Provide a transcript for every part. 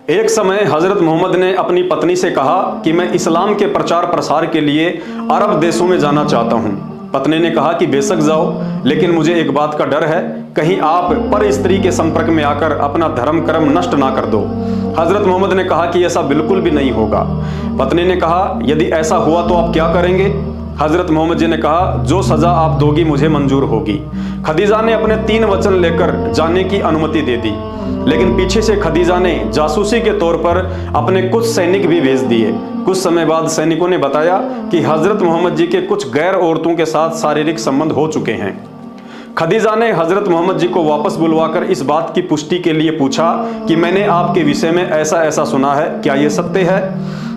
एक समय हज़रत मोहम्मद ने अपनी पत्नी से कहा कि मैं इस्लाम के प्रचार प्रसार के लिए अरब देशों में जाना चाहता हूँ। पत्नी ने कहा कि बेशक जाओ, लेकिन मुझे एक बात का डर है, कहीं आप पर स्त्री के संपर्क में आकर अपना धर्म कर्म नष्ट ना कर दो। हज़रत मोहम्मद ने कहा कि ऐसा बिल्कुल भी नहीं होगा। पत्नी ने कहा, यदि ऐसा हुआ तो आप क्या करेंगे? हज़रत मोहम्मद जी ने कहा, जो सज़ा आप दोगी मुझे मंजूर होगी। खदीजा ने अपने 3 वचन लेकर जाने की अनुमति दे दी, लेकिन पीछे से खदीजा ने जासूसी के तौर पर अपने कुछ सैनिक भी भेज दिए। कुछ समय बाद सैनिकों ने बताया कि हज़रत मोहम्मद जी के कुछ गैर औरतों के साथ शारीरिक संबंध हो चुके हैं। खदीजा ने हज़रत मोहम्मद जी को वापस बुलवाकर इस बात की पुष्टि के लिए पूछा कि मैंने आपके विषय में ऐसा ऐसा सुना है, क्या ये सत्य है?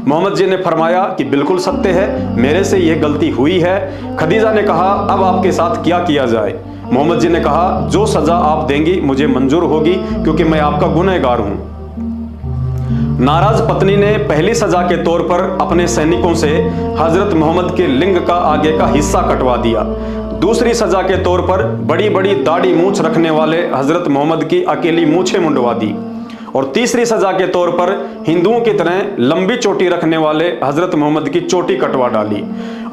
मोहम्मद जी ने फरमाया कि बिल्कुल सत्य है, मेरे से यह गलती हुई है। खदीजा ने कहा, अब आपके साथ क्या किया जाए? मोहम्मद जी ने कहा, जो सज़ा आप देंगी मुझे मंजूर होगी, क्योंकि मैं आपका गुनहगार हूँ। नाराज पत्नी ने पहली सज़ा के तौर पर अपने सैनिकों से हज़रत मोहम्मद के लिंग का आगे का हिस्सा कटवा दिया। दूसरी सज़ा के तौर पर बड़ी बड़ी दाढ़ी मूंछ रखने वाले हज़रत मोहम्मद की अकेली मूछें मुंडवा दी। और तीसरी सज़ा के तौर पर हिंदुओं की तरह लंबी चोटी रखने वाले हज़रत मोहम्मद की चोटी कटवा डाली।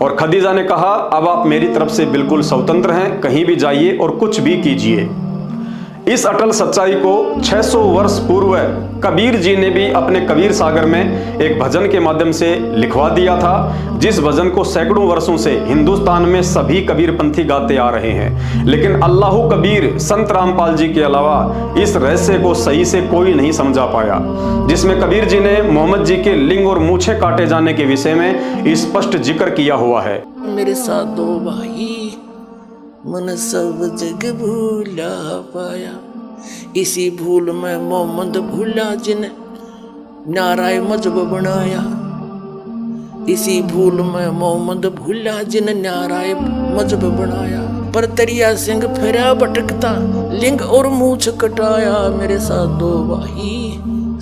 और खदीजा ने कहा, अब आप मेरी तरफ से बिल्कुल स्वतंत्र हैं, कहीं भी जाइए और कुछ भी कीजिए। इस अटल सच्चाई को 600 वर्ष पूर्व कबीर जी ने भी अपने कबीर सागर में एक भजन के माध्यम से लिखवा दिया था, जिस भजन को सैकड़ों वर्षों से हिंदुस्तान में सभी कबीरपंथी गाते आ रहे हैं। लेकिन अल्लाहू कबीर संत रामपाल जी के अलावा इस रहस्य को सही से कोई नहीं समझा पाया, जिसमें कबीर जी ने मोहम्मद जी के लिंग और मूछें काटे जाने के विषय में स्पष्ट जिक्र किया हुआ है। मेरे साथ 2 भाई मन सब जग भूला पाया, इसी भूल में मोहम्मद भूला जिन नाराय मजहब बनाया। इसी भूल में मोहम्मद भूला जिन नाराय मजहब बनाया। पर तरिया सिंह फेरा भटकता, लिंग और मूछ कटाया। मेरे साथ 2 भाई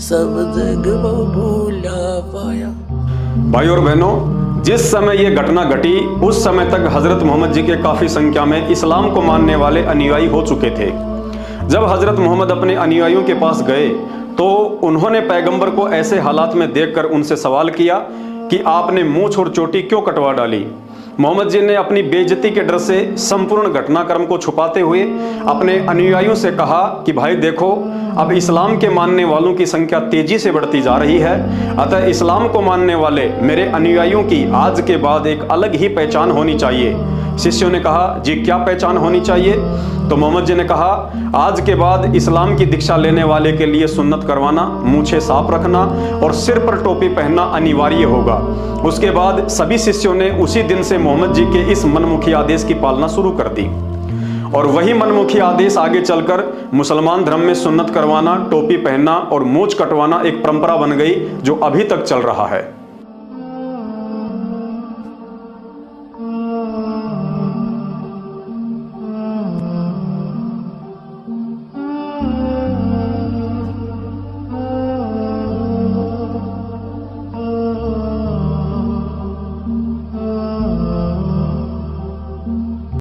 सब जग भूला पाया। भाई और बहनों, जिस समय ये घटना घटी उस समय तक हज़रत मोहम्मद जी के काफ़ी संख्या में इस्लाम को मानने वाले अनुयायी हो चुके थे। जब हज़रत मोहम्मद अपने अनुयायियों के पास गए तो उन्होंने पैगंबर को ऐसे हालात में देखकर उनसे सवाल किया कि आपने मूंछ और चोटी क्यों कटवा डाली? मोहम्मद जी ने अपनी बेइज्जती के डर से संपूर्ण घटनाक्रम को छुपाते हुए अपने अनुयायियों से कहा कि भाई देखो, अब इस्लाम के मानने वालों की संख्या तेजी से बढ़ती जा रही है, अतः इस्लाम को मानने वाले मेरे अनुयायियों की आज के बाद एक अलग ही पहचान होनी चाहिए। शिष्यों ने कहा, जी क्या पहचान होनी चाहिए? तो मोहम्मद जी ने कहा, आज के बाद इस्लाम की दीक्षा लेने वाले के लिए सुन्नत करवाना, मूछें साफ रखना और सिर पर टोपी पहनना अनिवार्य होगा। उसके बाद सभी शिष्यों ने उसी दिन से मोहम्मद जी के इस मनमुखी आदेश की पालना शुरू कर दी। और वही मनमुखी आदेश आगे चलकर मुसलमान धर्म में सुन्नत करवाना, टोपी पहनना और मूछ कटवाना एक परंपरा बन गई, जो अभी तक चल रहा है।